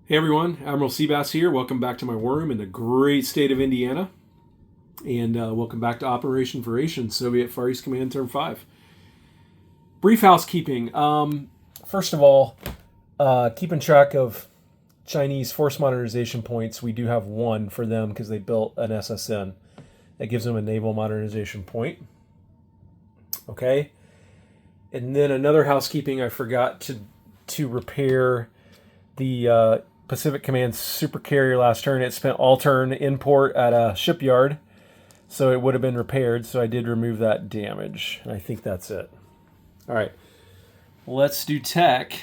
Hey everyone, Admiral Seabass here. Welcome back to my war room in the great state of Indiana. And welcome back to Operation Variation, Soviet Far East Command Term 5. Brief housekeeping. First of all, keeping track of Chinese force modernization points, we do have one for them because they built an SSN. That gives them a naval modernization point. Okay. And then another housekeeping, I forgot to repair the Pacific Command supercarrier last turn. It spent all turn in port at a shipyard, so it would have been repaired. So I did remove that damage, and I think that's it. All right, let's do tech.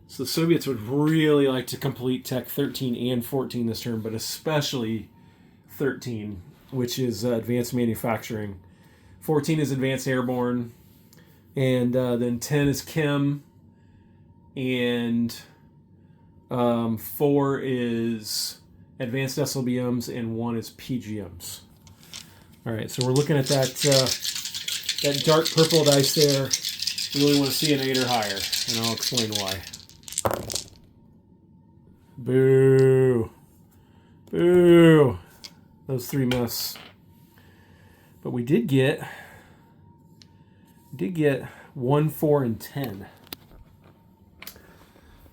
So the Soviets would really like to complete tech 13 and 14 this turn, but especially 13, which is advanced manufacturing. 14 is advanced airborne, and then 10 is chem, and 4 is advanced SLBMs, and 1 is PGMs. All right, so we're looking at that dark purple dice there. We really want to see an 8 or higher, and I'll explain why. Boo. Boo. Those 3 miss. But we did get 1, 4, and 10.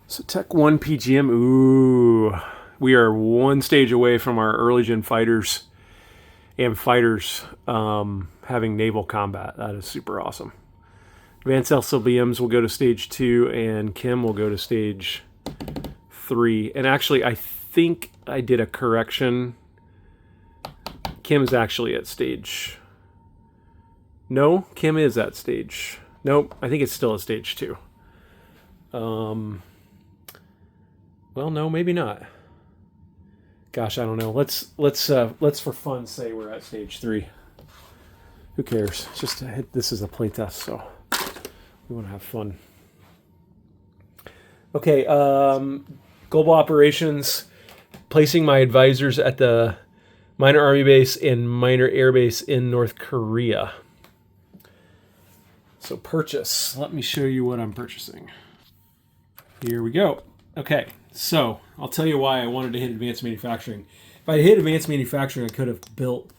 So Tech 1 PGM, ooh. We are one stage away from our early gen fighters and fighters having naval combat. That is super awesome. Advanced LCBMs will go to stage 2 and Chem will go to stage 3. And actually, I think I did a correction. Chem is actually at stage... No, Chem is at stage... Nope, I think it's still at stage 2. Well, no, maybe not. Gosh, I don't know. Let's for fun say we're at stage 3. Who cares? Just this is a playtest, so we want to have fun. Okay, global operations. Placing my advisors at the minor army base and minor air base in North Korea. So purchase. Let me show you what I'm purchasing. Here we go. Okay, so I'll tell you why I wanted to hit advanced manufacturing. If I hit advanced manufacturing, I could have built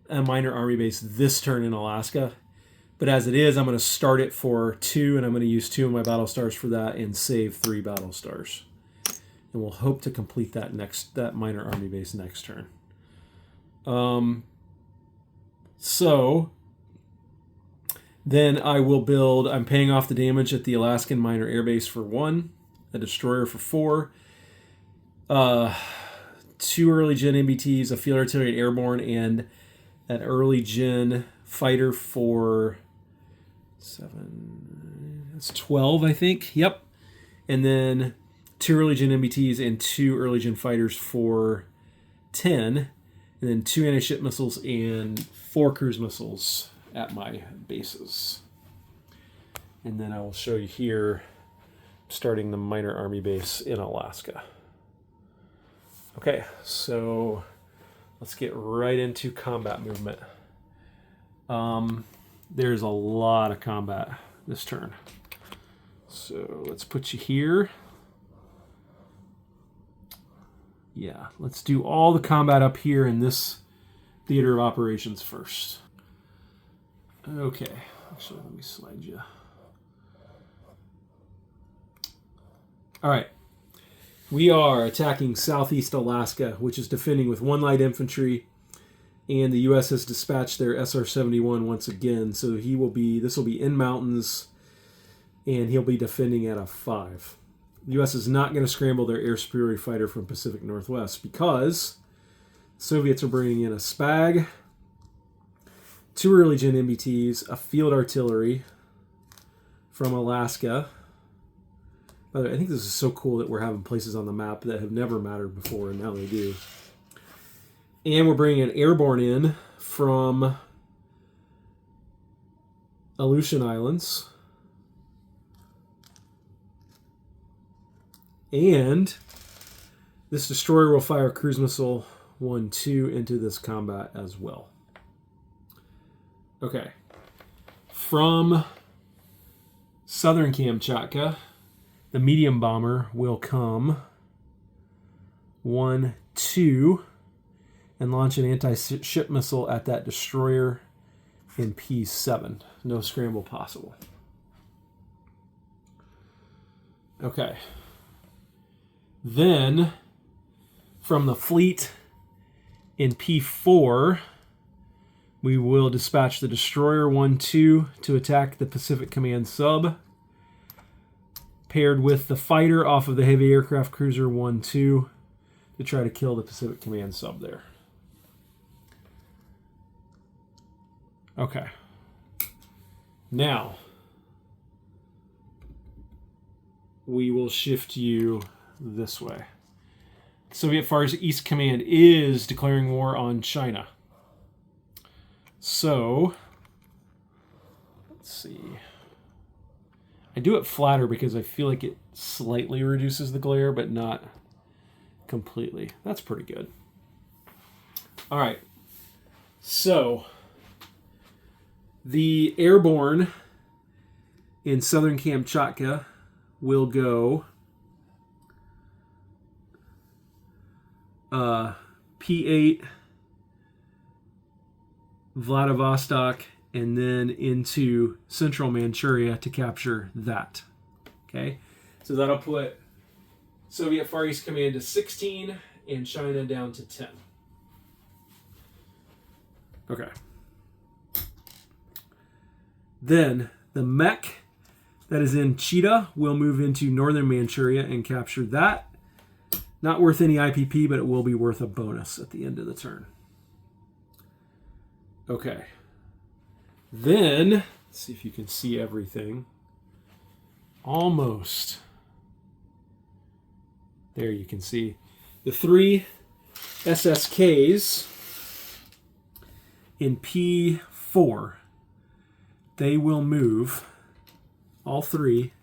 a minor army base this turn in Alaska. But as it is, I'm going to start it for 2, and I'm going to use 2 of my battle stars for that and save 3 battle stars. And we'll hope to complete that minor army base next turn. So then I will build, I'm paying off the damage at the Alaskan minor air base for 1. A destroyer for 4, 2 early gen MBTs, a field artillery and airborne, and an early gen fighter for 7. That's 12, I think. Yep. And then 2 early gen MBTs and 2 early gen fighters for 10, and then 2 anti-ship missiles and 4 cruise missiles at my bases. And then I will show you here, starting the minor army base in Alaska. Okay, so let's get right into combat movement. There's a lot of combat this turn. So let's put you here. Yeah, let's do all the combat up here in this theater of operations first. Okay, actually let me slide you. All right, we are attacking Southeast Alaska, which is defending with 1 light infantry, and the U.S. has dispatched their SR-71 once again. So this will be in mountains, and he'll be defending at a 5. The U.S. is not going to scramble their air superiority fighter from Pacific Northwest because the Soviets are bringing in a SPAG, 2 early gen MBTs, a field artillery from Alaska. By the way, I think this is so cool that we're having places on the map that have never mattered before, and now they do. And we're bringing an airborne in from Aleutian Islands. And this destroyer will fire cruise missile 1, 2 into this combat as well. Okay. From southern Kamchatka, the medium bomber will come 1, 2, and launch an anti-ship missile at that destroyer in P7. No scramble possible. Okay. Then, from the fleet in P4, we will dispatch the destroyer 1, 2 to attack the Pacific Command sub, paired with the fighter off of the heavy aircraft cruiser 1, 2 to try to kill the Pacific Command sub there. Okay. Now, we will shift you this way. Soviet Far East Command is declaring war on China. So, let's see. I do it flatter because I feel like it slightly reduces the glare, but not completely. That's pretty good. All right. So, the airborne in southern Kamchatka will go P8, Vladivostok, and then into central Manchuria to capture that. Okay, so that'll put Soviet Far East Command to 16 and China down to 10. Okay. Then the mech that is in Chita will move into northern Manchuria and capture that. Not worth any IPP, but it will be worth a bonus at the end of the turn. Okay. Then, let's see if you can see everything. Almost. There you can see the 3 SSKs in P4. They will move. All 3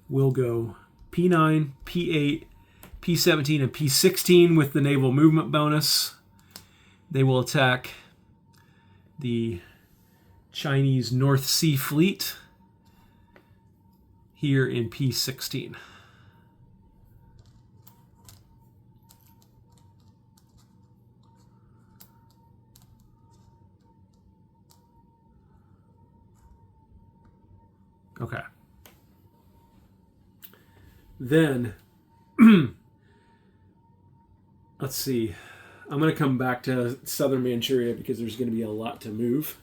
will go P9, P8, P17, and P16 with the naval movement bonus. They will attack the Chinese North Sea Fleet here in P16. Okay. Then, let's see. I'm going to come back to southern Manchuria because there's going to be a lot to move.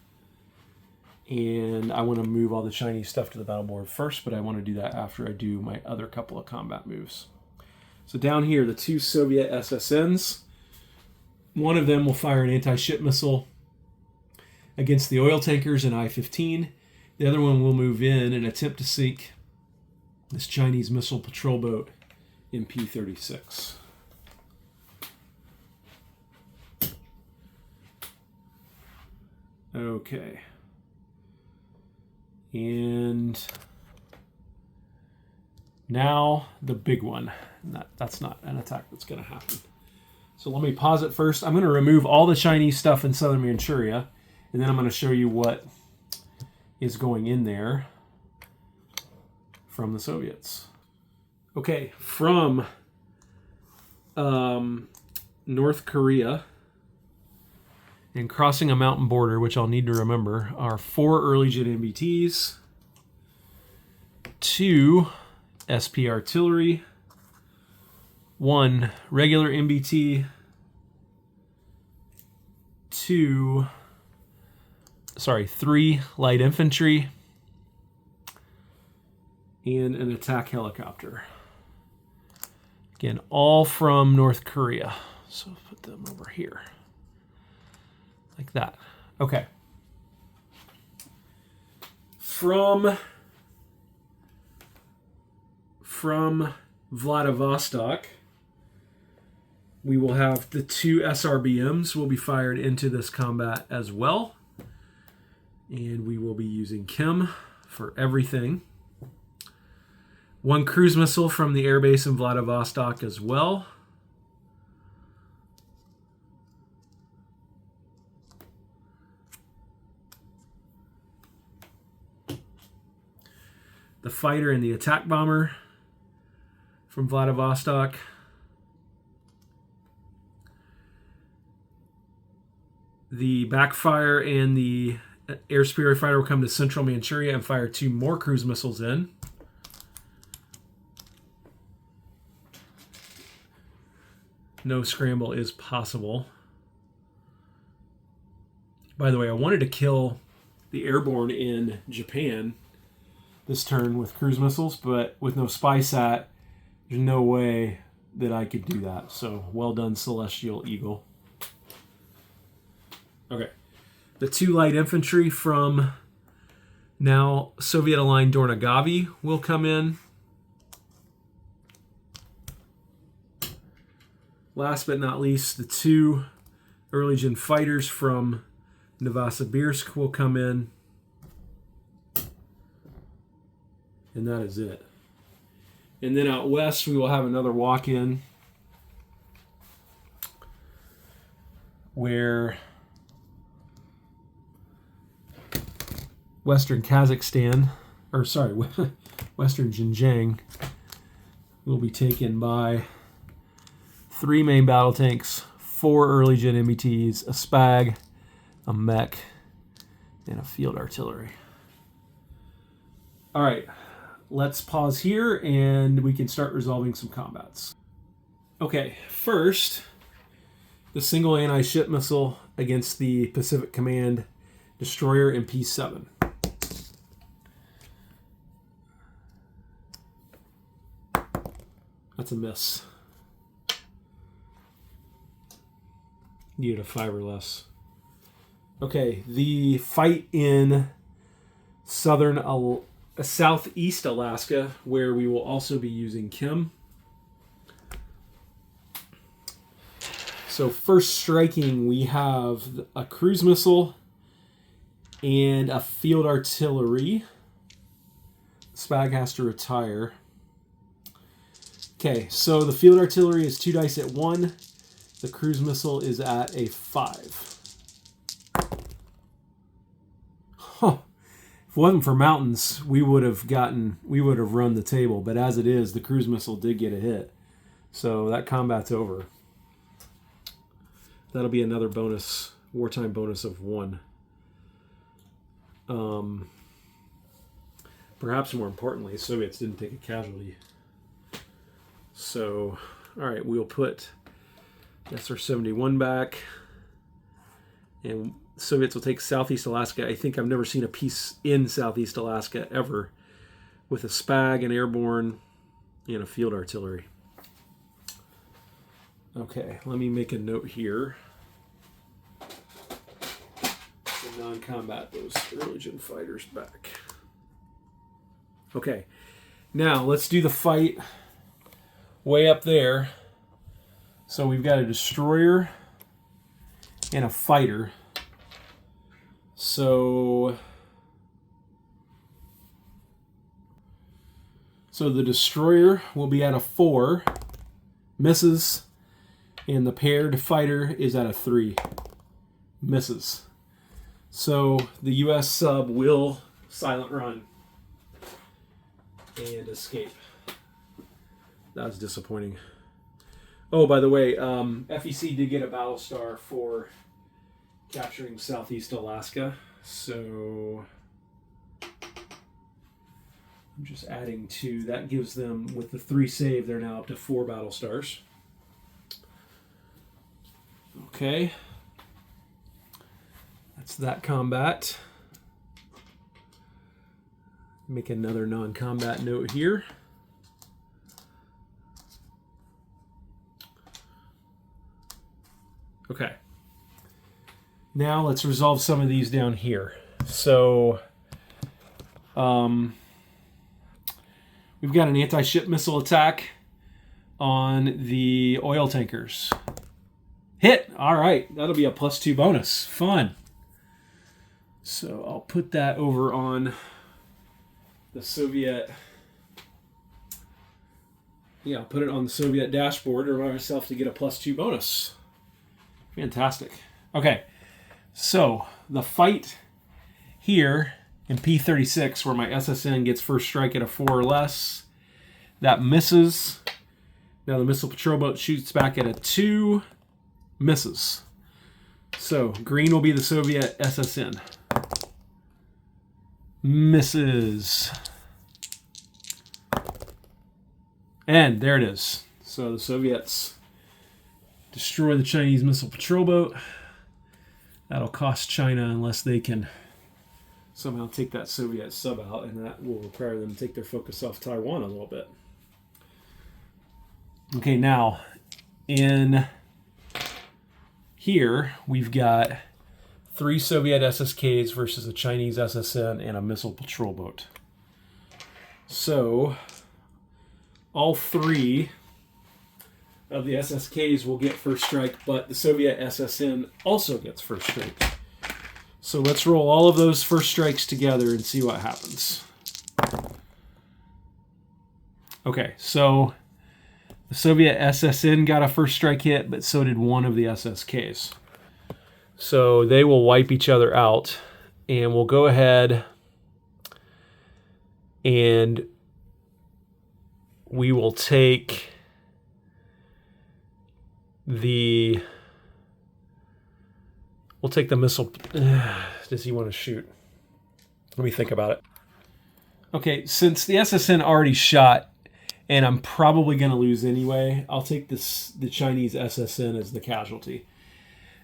And I want to move all the Chinese stuff to the battle board first, but I want to do that after I do my other couple of combat moves. So down here, the 2 Soviet SSNs. One of them will fire an anti-ship missile against the oil tankers in I-15. The other one will move in and attempt to sink this Chinese missile patrol boat in P36. Okay. And now the big one. That's not an attack that's going to happen. So let me pause it first. I'm going to remove all the Chinese stuff in southern Manchuria, and then I'm going to show you what is going in there from the Soviets. Okay, from North Korea and crossing a mountain border, which I'll need to remember, are 4 early jet MBTs, 2 SP artillery, 1 regular MBT, 3 light infantry, and an attack helicopter. Again, all from North Korea. So put them over here. Like that. Okay. From Vladivostok, we will have the 2 SRBMs will be fired into this combat as well. And we will be using Kim for everything. 1 cruise missile from the airbase in Vladivostok as well. The fighter and the attack bomber from Vladivostok. The backfire and the air superior fighter will come to central Manchuria and fire 2 more cruise missiles in. No scramble is possible. By the way, I wanted to kill the airborne in Japan this turn with cruise missiles, but with no spy sat, there's no way that I could do that. So well done, Celestial Eagle. Okay. The 2 light infantry from now Soviet-aligned Dornagavi will come in. Last but not least, the 2 early gen fighters from Novosibirsk will come in. And that is it. And then out west, we will have another walk-in where Western Kazakhstan, or sorry, Western Xinjiang will be taken by 3 main battle tanks, 4 early gen MBTs, a SPAG, a mech, and a field artillery. All right, let's pause here and we can start resolving some combats. Okay, first, the single anti-ship missile against the Pacific Command destroyer in P7. That's a miss. Needed a 5 or less. Okay, the fight in southeast Alaska, where we will also be using Kim. So first striking, we have a cruise missile and a field artillery. SPAG has to retire. Okay, so the field artillery is 2 dice at 1. The cruise missile is at a 5. Huh. If it wasn't for mountains, we would have run the table. But as it is, the cruise missile did get a hit. So that combat's over. That'll be another bonus, wartime bonus of 1. Perhaps more importantly, Soviets didn't take a casualty. So, all right, we'll put SR-71 back. And Soviets will take Southeast Alaska. I think I've never seen a piece in Southeast Alaska ever with a SPAG, an airborne, and a field artillery. Okay, let me make a note here. The non-combat, those early gen fighters back. Okay, now let's do the fight way up there. So we've got a destroyer and a fighter. So the destroyer will be at a 4, misses, and the paired fighter is at a 3, misses. So the US sub will silent run and escape. That was disappointing. Oh, by the way, FEC did get a battle star for capturing Southeast Alaska. So I'm just adding 2. That gives them, with the 3 save, they're now up to 4 battle stars. Okay. That's that combat. Make another non-combat note here. Okay. Now let's resolve some of these down here. So we've got an anti-ship missile attack on the oil tankers. Hit! All right, that'll be a +2 bonus. Fun. So I'll put that over on the Soviet. Yeah, I'll put it on the Soviet dashboard to remind myself to get a +2 bonus. Fantastic. Okay, so the fight here in P36, where my SSN gets first strike at a 4 or less, that misses. Now the missile patrol boat shoots back at a 2, misses. So green will be the Soviet SSN. Misses. And there it is. So the Soviets destroy the Chinese missile patrol boat. That'll cost China unless they can somehow take that Soviet sub out, and that will require them to take their focus off Taiwan a little bit. Okay, now in here we've got 3 Soviet SSKs versus a Chinese SSN and a missile patrol boat. So all 3 of the SSKs will get first strike, but the Soviet SSN also gets first strike. So let's roll all of those first strikes together and see what happens. Okay, so the Soviet SSN got a first strike hit, but so did one of the SSKs. So they will wipe each other out, and we'll go ahead and we will take the missile. Does he want to shoot? Let me think about it. Okay, since the SSN already shot, and I'm probably going to lose anyway, I'll take the Chinese SSN as the casualty.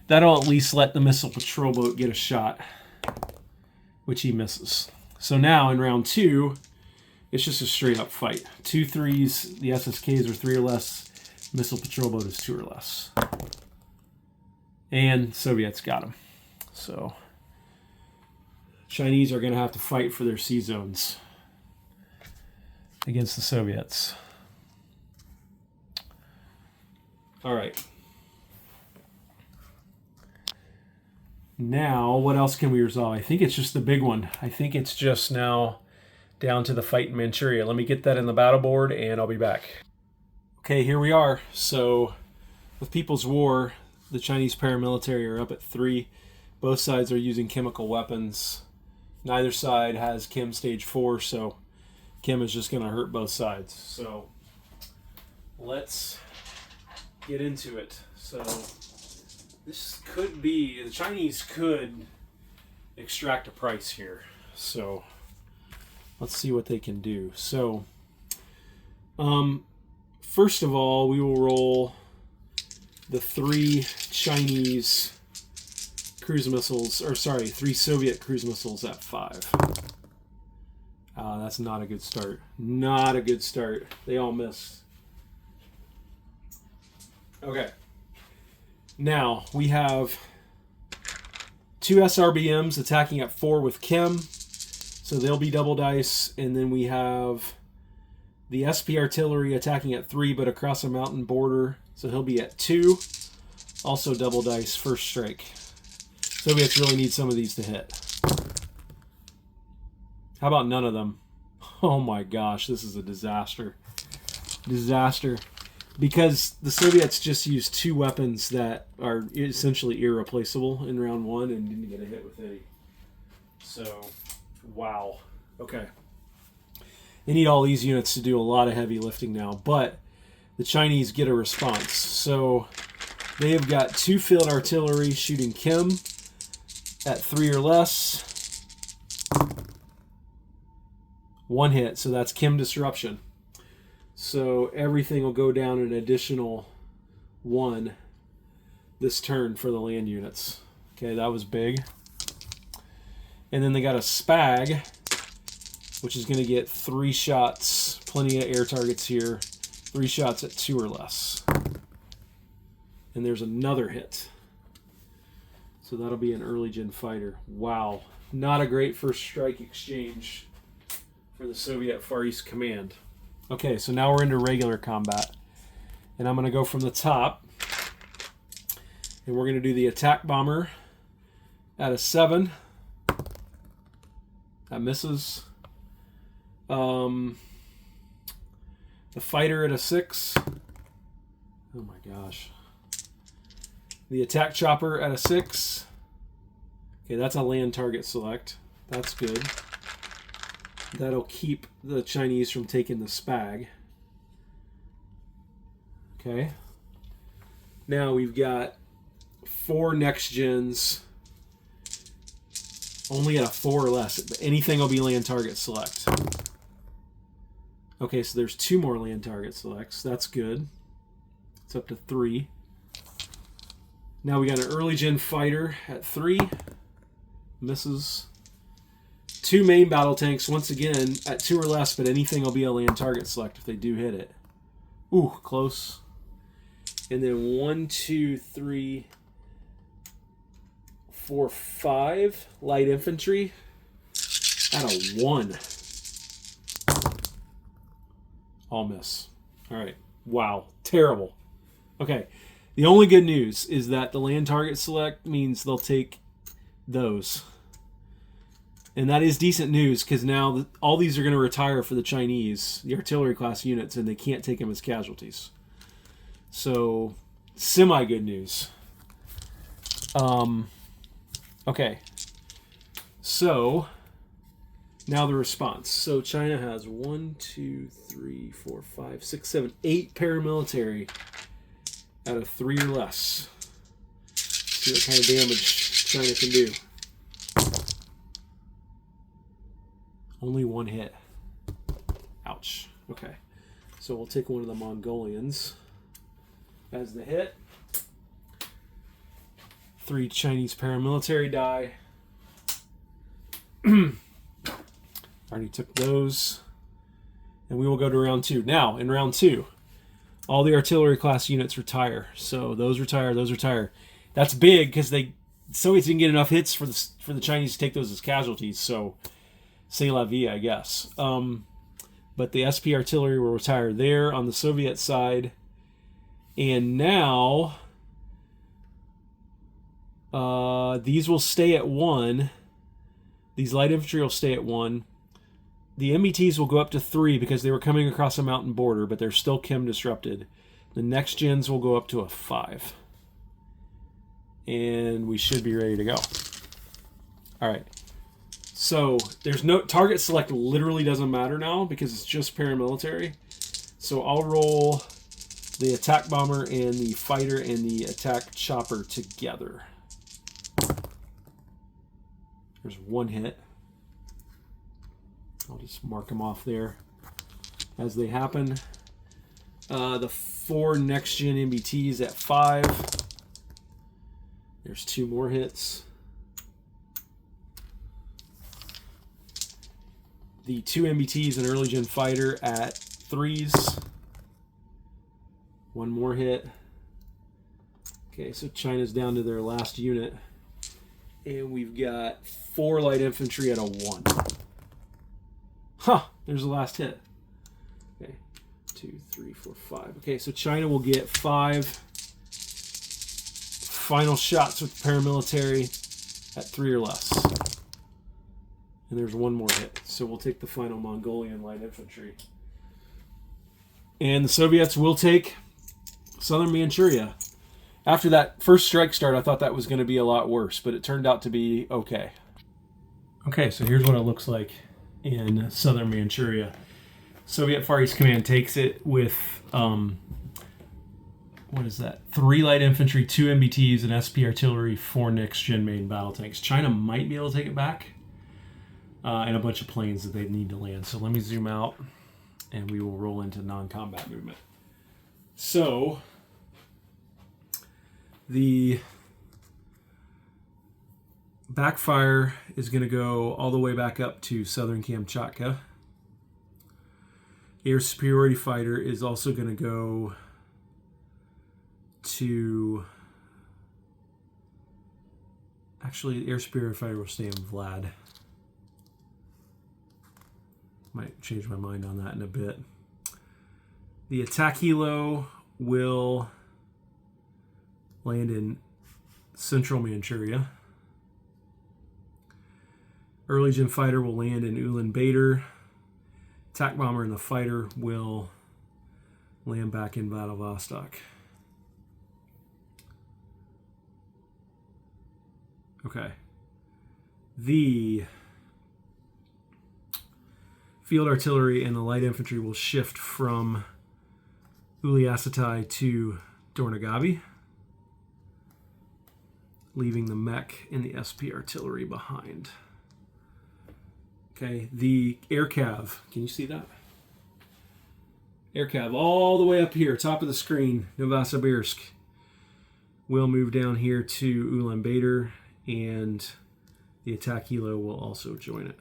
That'll at least let the missile patrol boat get a shot, which he misses. So now in round 2, it's just a straight up fight. 2 3s, the SSKs are 3 or less, missile patrol boat is 2 or less. And Soviets got him. So Chinese are going to have to fight for their sea zones against the Soviets. All right. Now, what else can we resolve? I think it's just the big one. I think it's just now down to the fight in Manchuria. Let me get that in the battle board, and I'll be back. Okay, here we are. So, with People's War, the Chinese paramilitary are up at 3. Both sides are using chemical weapons. Neither side has Chem Stage 4, so Chem is just going to hurt both sides. So, let's get into it. So, this could be, the Chinese could extract a price here. So let's see what they can do. So first of all, we will roll the 3 Chinese cruise missiles, or sorry, 3 Soviet cruise missiles at 5. That's not a good start. Not a good start. They all missed. Okay. Now, we have 2 SRBMs attacking at 4 with Chem, so they'll be double dice, and then we have the SP artillery attacking at 3, but across a mountain border, so he'll be at 2, also double dice, first strike. Soviets really need some of these to hit. How about none of them? Oh my gosh, this is a disaster. Disaster. Because the Soviets just used 2 weapons that are essentially irreplaceable in round 1 and didn't get a hit with any. So, wow. Okay. They need all these units to do a lot of heavy lifting now, but the Chinese get a response. So, they have got 2 field artillery shooting Chem at 3 or less. 1 hit, so that's Chem disruption. So everything will go down an additional 1 this turn for the land units. Okay, that was big. And then they got a SPAG, which is going to get 3 shots, plenty of air targets here, 3 shots at 2 or less. And there's another hit. So that'll be an early gen fighter. Wow, not a great first strike exchange for the Soviet Far East Command. Okay, so now we're into regular combat. And I'm going to go from the top. And we're going to do the attack bomber at a 7. That misses. The fighter at a 6. Oh my gosh. The attack chopper at a 6. Okay, that's a land target select. That's good. That'll keep the Chinese from taking the SPAG. Okay. Now we've got 4 next gens. Only at a 4 or less. But anything will be land target select. Okay, so there's 2 more land target selects. That's good. It's up to 3. Now we got an early gen fighter at 3. Misses. 2 main battle tanks, once again, at 2 or less, but anything will be a land target select if they do hit it. Ooh, close. And then 1, 2, 3, 4, 5 light infantry at a 1. All miss. All right. Wow. Terrible. Okay. The only good news is that the land target select means they'll take those. And that is decent news because now all these are going to retire for the Chinese, the artillery class units, and they can't take them as casualties. So, semi-good news. Okay. So, now the response. So, China has 1, 2, 3, 4, 5, 6, 7, 8 paramilitary out of 3 or less. See what kind of damage China can do. Only 1 hit. Ouch. Okay. So we'll take one of the Mongolians as the hit. 3 Chinese paramilitary die. Already took those. And we will go to round 2. Now, in round 2, all the artillery class units retire. So those retire, those retire. That's big because the Soviets didn't get enough hits for the Chinese to take those as casualties. So, c'est la vie, I guess. But the SP artillery will retire there on the Soviet side. And now, these will stay at 1. These light infantry will stay at 1. The MBTs will go up to 3 because they were coming across a mountain border, but they're still chem disrupted. The next gens will go up to a 5. And we should be ready to go. All right. So there's no target select, literally doesn't matter now because it's just paramilitary. So I'll roll the attack bomber and the fighter and the attack chopper together. There's 1 hit. I'll just mark them off there as they happen. The 4 next gen MBTs at 5. There's 2 more hits. The 2 MBTs and early gen fighter at 3s. 1 more hit. Okay, so China's down to their last unit. And we've got 4 light infantry at a 1. Huh, there's the last hit. Okay, 2, 3, 4, 5. Okay, so China will get 5 final shots with paramilitary at 3 or less. And there's 1 more hit. So we'll take the final Mongolian light infantry. And the Soviets will take southern Manchuria. After that first strike start, I thought that was going to be a lot worse, but it turned out to be okay. Okay, so here's what it looks like in southern Manchuria. Soviet Far East Command takes it with, what is that? 3 light infantry, 2 MBTs, and SP artillery, 4 next-gen main battle tanks. China might be able to take it back, and a bunch of planes that they need to land. So let me zoom out, and we will roll into non-combat movement. So the backfire is going to go all the way back up to southern Kamchatka. Air superiority fighter is also going to go to... Actually, air superiority fighter will stay in Vlad. Might change my mind on that in a bit. The attack helo will land in central Manchuria. Early gen fighter will land in Ulaanbaatar. Attack bomber and the fighter will land back in Vladivostok. Okay. The field artillery and the light infantry will shift from Uliassutai to Dornagavi. leaving the mech and the SP artillery behind. Okay, the air cav, can you see that? Air cav all the way up here, top of the screen, Novosibirsk, will move down here to Ulaanbaatar, and the attack helo will also join it.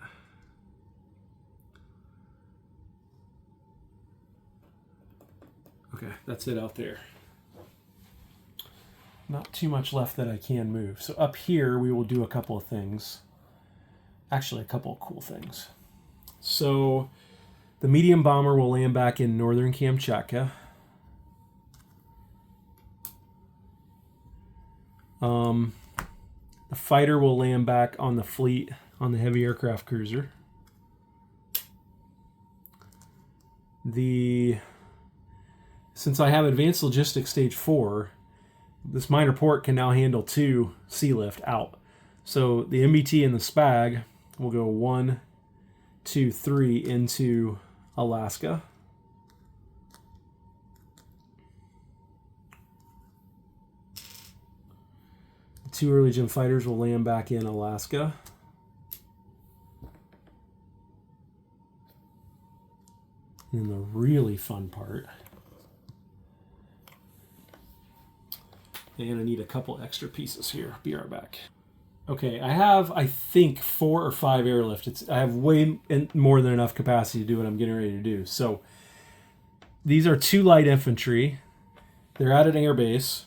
Okay, that's it out there. Not too much left that I can move. So up here, we will do a couple of things. Actually, a couple of cool things. So the medium bomber will land back in northern Kamchatka. The fighter will land back on the fleet on the heavy aircraft cruiser. Since I have advanced logistics stage 4, this minor port can now handle 2 sea lift out. So the MBT and the SPAG will go 1, 2, 3 into Alaska. The 2 early gen fighters will land back in Alaska. And the really fun part, I'm going to need a couple extra pieces here. Be right back. Okay, I have, I think, 4 or 5 airlift. I have way more than enough capacity to do what I'm getting ready to do. So these are 2 light infantry. They're at an airbase,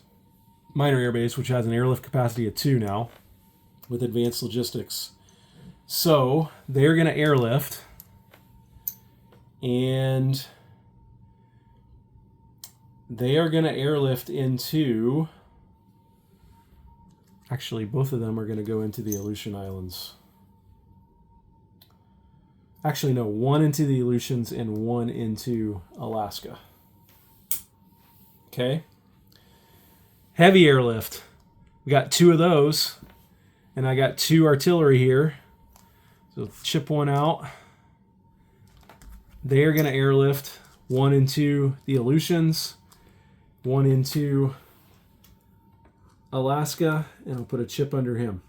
minor airbase, which has an airlift capacity of 2 now with advanced logistics. So they're going to airlift, and they are going to airlift into... Actually, both of them are going to go into the Aleutian Islands. Actually, no, 1 into the Aleutians and 1 into Alaska. Okay. Heavy airlift. We got 2 of those. And I got 2 artillery here. So chip 1 out. They are going to airlift 1 into the Aleutians, 1 into Alaska, and I'll put a chip under him.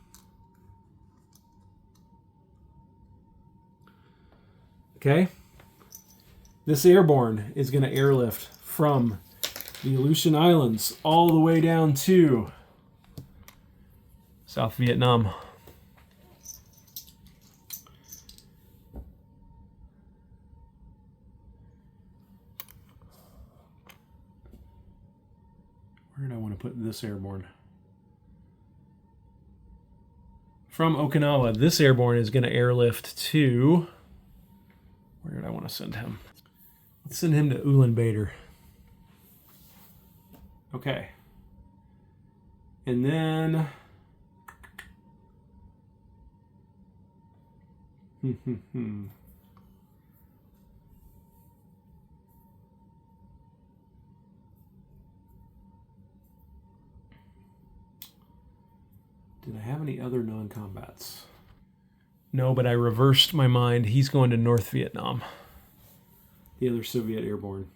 Okay? This airborne is going to airlift from the Aleutian Islands all the way down to South Vietnam. Where did I want to put this airborne? From Okinawa, this airborne is going to airlift to... Where did I want to send him? Let's send him to Ulaanbaatar. Okay. And then... Did I have any other non-combats? No, but I reversed my mind. He's going to North Vietnam. The other Soviet airborne.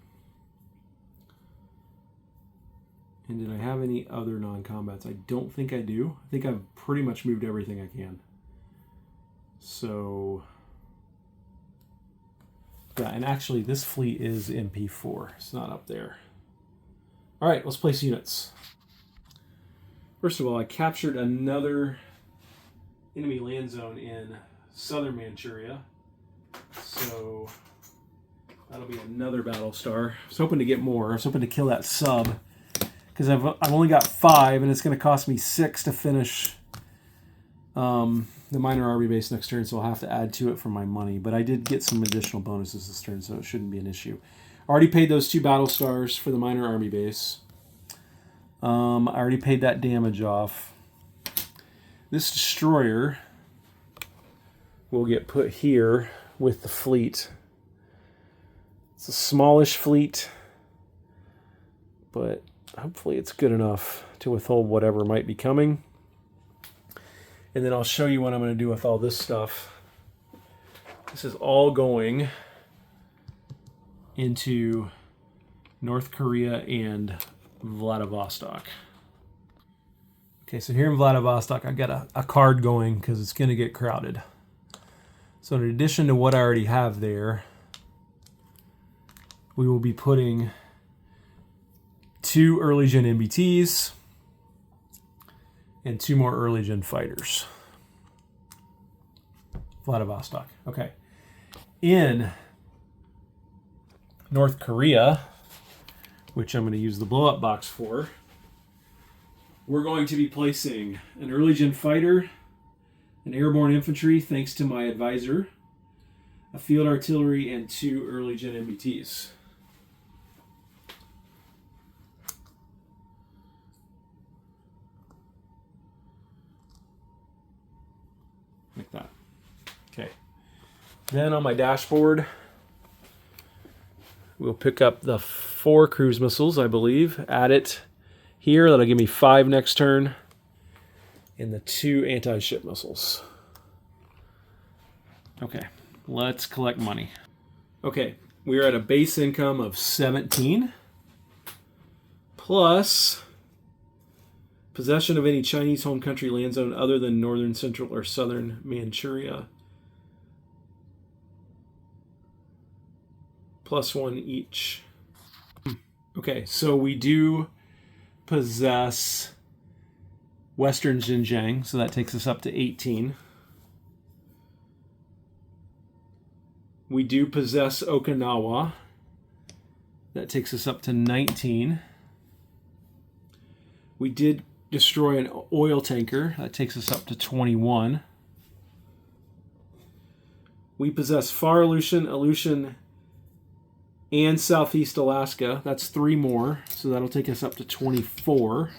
And did I have any other non-combats? I don't think I do. I think I've pretty much moved everything I can. So... Yeah, and actually this fleet is MP4. It's not up there. All right, let's place units. First of all, I captured another enemy land zone in southern Manchuria. So that'll be another battle star. I was hoping to get more. I was hoping to kill that sub, because I've only got 5, and it's going to cost me 6 to finish the minor army base next turn, so I'll have to add to it for my money. But I did get some additional bonuses this turn, so it shouldn't be an issue. Already paid those 2 battle stars for the minor army base. I already paid that damage off. This destroyer will get put here with the fleet. It's a smallish fleet, but hopefully it's good enough to withhold whatever might be coming. And then I'll show you what I'm going to do with all this stuff. This is all going into North Korea and Vladivostok. Okay, so here in Vladivostok, I've got a card going because it's going to get crowded. So in addition to what I already have there, we will be putting 2 early gen MBTs and 2 more early gen fighters. Vladivostok. Okay. In North Korea, which I'm going to use the blow-up box for, we're going to be placing an early gen fighter, an airborne infantry, thanks to my advisor, a field artillery, and 2 early gen MBTs. Like that. Okay. Then on my dashboard, we'll pick up the 4 cruise missiles, I believe, add it here. That'll give me 5 next turn, and the 2 anti-ship missiles. Okay, let's collect money. Okay, we're at a base income of 17, plus possession of any Chinese home country land zone other than northern, central, or southern Manchuria. +1 each. Okay, so we do possess Western Xinjiang, so that takes us up to 18. We do possess Okinawa. That takes us up to 19. We did destroy an oil tanker. That takes us up to 21. We possess Far Aleutian, Aleutian, and Southeast Alaska. That's 3 more, so that'll take us up to 24.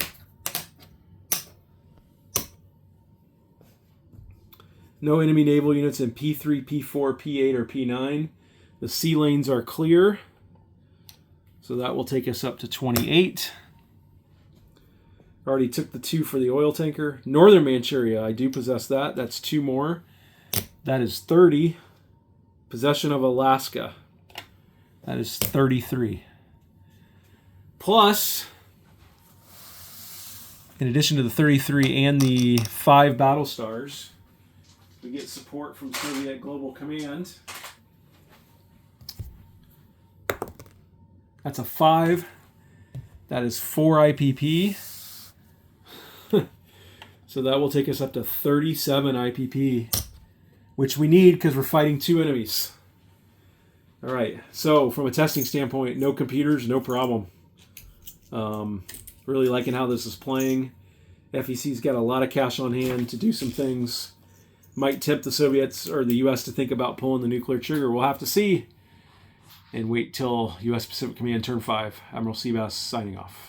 No enemy naval units in P3, P4, P8, or P9. The sea lanes are clear, so that will take us up to 28. Already took the 2 for the oil tanker. Northern Manchuria, I do possess that. That's 2 more. That is 30. Possession of Alaska. That is 33. Plus, in addition to the 33 and the 5 battle stars, we get support from Soviet Global Command. That's a 5. That is 4 IPP. So that will take us up to 37 IPP, which we need because we're fighting 2 enemies. All right, so from a testing standpoint, no computers, no problem. Really liking how this is playing. FEC's got a lot of cash on hand to do some things. Might tempt the Soviets or the U.S. to think about pulling the nuclear trigger. We'll have to see. And wait till U.S. Pacific Command Turn 5. Admiral Seabass signing off.